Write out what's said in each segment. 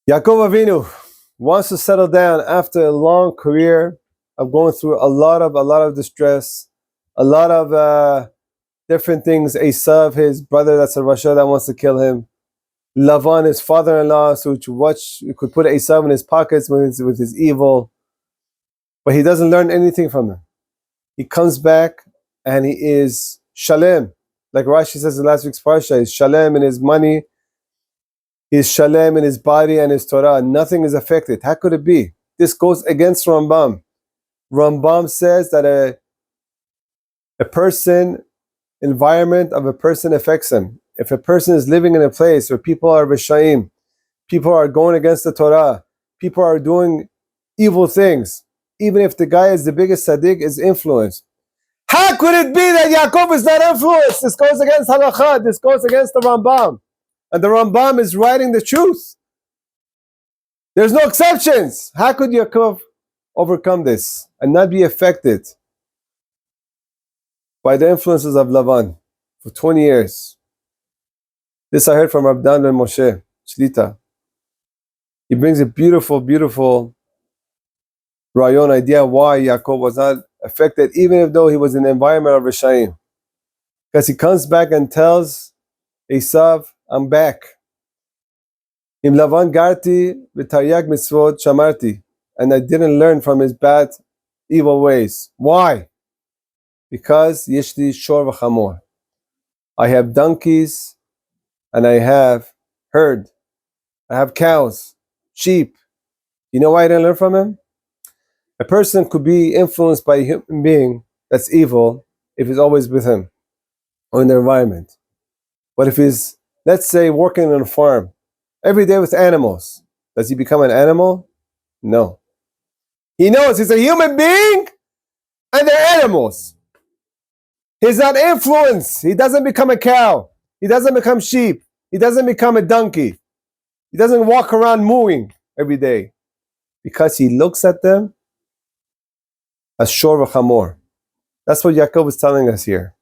Yaakov Avinu wants to settle down after a long career of going through a lot of distress, a lot of different things. Esav, his brother, that's a Rasha that wants to kill him. Lavan, his father-in-law, so you could put Esav in his pockets with his evil. But he doesn't learn anything from him. He comes back and he is Shalem. Like Rashi says in last week's Parashah, he's Shalem in his money, he's Shalem in his body and his Torah. Nothing is affected. How could it be? This goes against Rambam. Rambam says that a person, environment of a person affects him. If a person is living in a place where people are Rishaim, people are going against the Torah, people are doing evil things, even if the guy is the biggest tzaddik, is influenced. How could it be that Yaakov is not influenced? This goes against halakha. This goes against the Rambam. And the Rambam is writing the truth. There's no exceptions. How could Yaakov overcome this and not be affected by the influences of Lavan for 20 years? This I heard from Rabdan ben Moshe Shlita. He brings a beautiful, beautiful rayon idea why Yaakov was not affected, even though he was in the environment of Rishaim. Because he comes back and tells Esav, I'm back. Im Lavan garti v'taryag mitzvot shamarti. And I didn't learn from his bad, evil ways. Why? Because yeshli shor v'chamor. I have donkeys and I have herd. I have cows, sheep. You know why I didn't learn from him? A person could be influenced by a human being that's evil if he's always with him or in the environment. But if he's, let's say, working on a farm every day with animals, does he become an animal? No. He knows he's a human being and they're animals. He's not influenced. He doesn't become a cow. He doesn't become sheep. He doesn't become a donkey. He doesn't walk around mooing every day because he looks at them as shor v'chamor. That's what Yaakov is telling us here.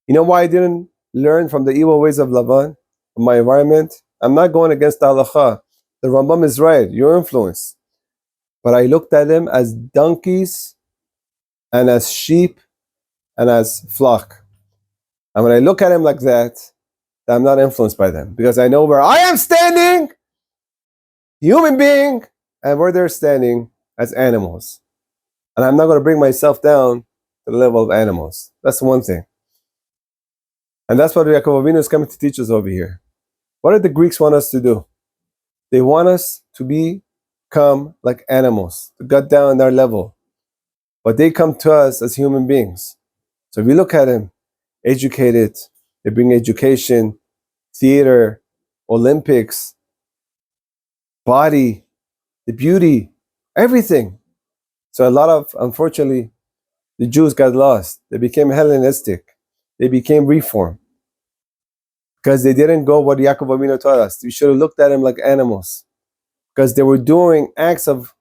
You know why I didn't learn from the evil ways of Lavan, from my environment? I'm not going against the halacha. The Rambam is right. You're influenced. But I looked at them as donkeys and as sheep and as flock. And when I look at them like that, I'm not influenced by them because I know where I am standing, human being, and where they're standing as animals. And I'm not going to bring myself down to the level of animals. That's one thing. And that's what Yaakov Avinu is coming to teach us over here. What did the Greeks want us to do? They want us to become like animals, to get down on their level. But they come to us as human beings. So if we look at them, educated, they bring education, theater, Olympics, body, the beauty, everything. So a lot of, unfortunately, the Jews got lost. They became Hellenistic. They became reformed. Because they didn't go what Yaakov Avinu taught us. We should have looked at them like animals. Because they were doing acts of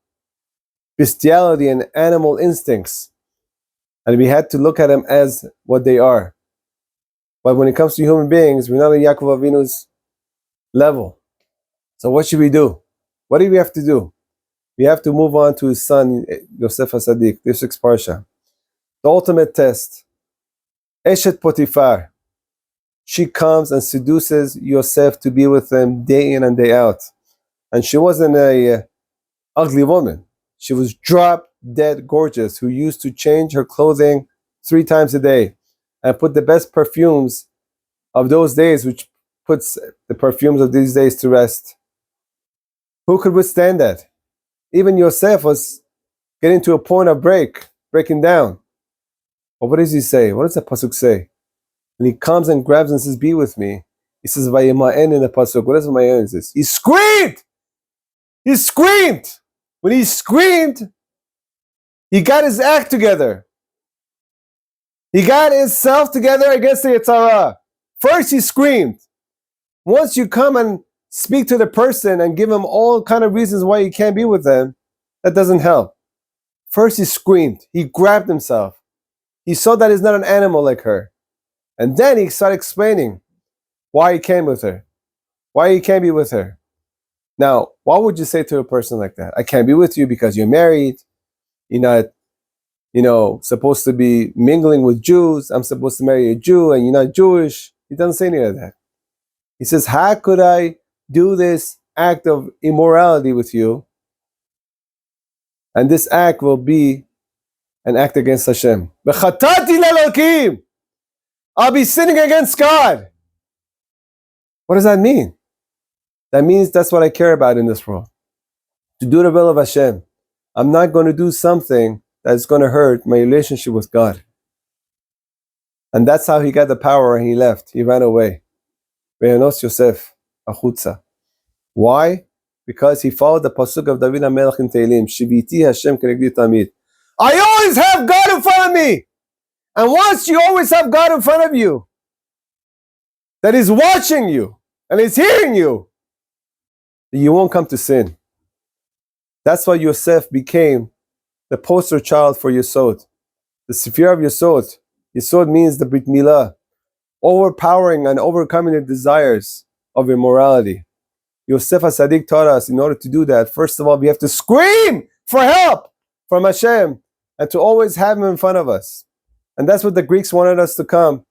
bestiality and animal instincts. And we had to look at them as what they are. But when it comes to human beings, we're not on Yaakov Avinu's level. So what should we do? What do we have to do? We have to move on to his son, Yosef HaSadik, this week's Parashah. The ultimate test. Eshet Potiphar. She comes and seduces Yosef to be with him day in and day out. And she wasn't a ugly woman. She was drop dead gorgeous, who used to change her clothing 3 times a day and put the best perfumes of those days, which puts the perfumes of these days to rest. Who could withstand that? Even Yosef was getting to a point of breaking down. But what does he say? What does the pasuk say? When he comes and grabs and says, be with me, he says, Vayima'en in the pasuk. What does Vayima'en say? He screamed! He screamed! When he screamed, he got his act together. He got himself together against the Yetzirah. First he screamed. Once you come and speak to the person and give him all kind of reasons why you can't be with them, that doesn't help. First he screamed. He grabbed himself. He saw that he's not an animal like her. And then he started explaining why he came with her, why he can't be with her. Now, Why would you say to a person like that, I can't be with you because you're married, you're not, supposed to be mingling with Jews, I'm supposed to marry a Jew and you're not Jewish? He doesn't say any of that. He says, how could I do this act of immorality with you? And this act will be an act against Hashem. I'll be sinning against God. What does that mean? That means that's what I care about in this world. To do the will of Hashem. I'm not going to do something that's going to hurt my relationship with God. And that's how he got the power and he left. He ran away. Yosef, achutza. Why? Because he followed the pasuk of David HaMelech in Tehillim. Shiviti Hashem kenegdi tamid. I always have God in front of me. And once you always have God in front of you, that is watching you and is hearing you, you won't come to sin. That's why Yosef became the poster child for Yesod. The Sephir of Yesod. Yesod means the Brit Milah, overpowering and overcoming the desires of immorality. Yosef HaSadik taught us, in order to do that, first of all, we have to scream for help from Hashem and to always have Him in front of us. And that's what the Greeks wanted us to come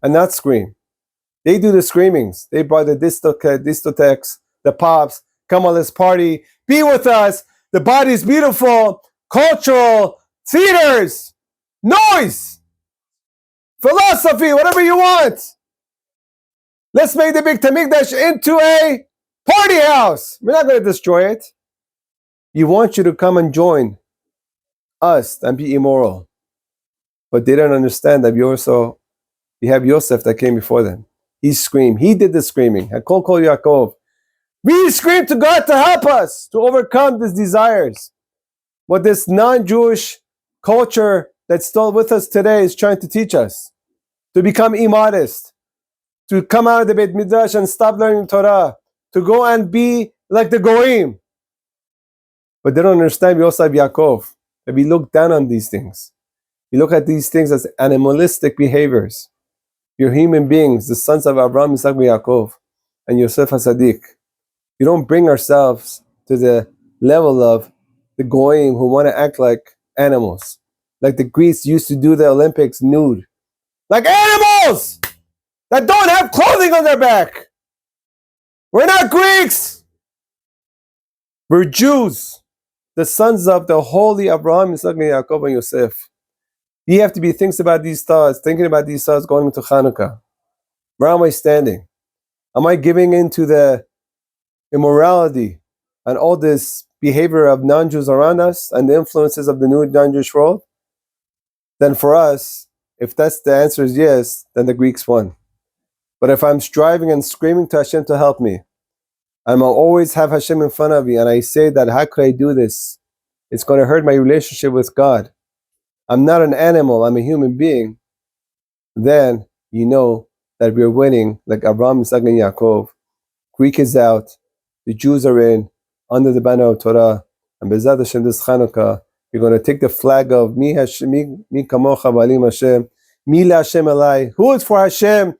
and not scream. They do the screamings. They brought the discotheques, the pops, come on, let's party, be with us, the body is beautiful, cultural, theaters, noise, philosophy, whatever you want. Let's make the big Tamikdash into a party house. We're not going to destroy it. You want you to come and join us and be immoral. But they don't understand that you have Yosef that came before them. He screamed. He did the screaming. Hakol kol Yaakov. We scream to God to help us to overcome these desires. What this non-Jewish culture that's still with us today is trying to teach us. To become immodest. To come out of the Beit Midrash and stop learning Torah. To go and be like the Goyim. But they don't understand, we also have Yaakov. That we look down on these things. We look at these things as animalistic behaviors. You're human beings, the sons of Abraham, Isaac, and Yaakov, and Yosef HaSadik. We don't bring ourselves to the level of the Goyim who want to act like animals. Like the Greeks used to do the Olympics nude. Like animals that don't have clothing on their back. We're not Greeks. We're Jews. The sons of the holy Abraham, Isaac, Yaakov, and Yosef. You have to be thinking about these thoughts going into Hanukkah. Where am I standing? Am I giving in to the immorality and all this behavior of non-Jews around us and the influences of the new non-Jewish world? Then for us, if that's the answer is yes, then the Greeks won. But if I'm striving and screaming to Hashem to help me, and I'll always have Hashem in front of me, and I say that, how could I do this? It's going to hurt my relationship with God. I'm not an animal, I'm a human being. Then you know that we're winning, like Abraham, Isaac, and Yaakov. Greek is out, the Jews are in, under the banner of Torah, and Bezat Hashem this Chanukah, you're going to take the flag of Mi Kamocha Ba'alim Hashem, Mi La Hashem Elai. Who is for Hashem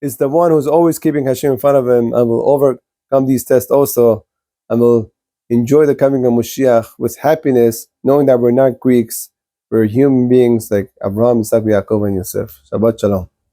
is the one who's always keeping Hashem in front of him and will overcome these tests also, and will enjoy the coming of Mashiach with happiness, knowing that we're not Greeks, we're human beings like Abraham, Isaac, Yaakov, and Yosef. Shabbat Shalom.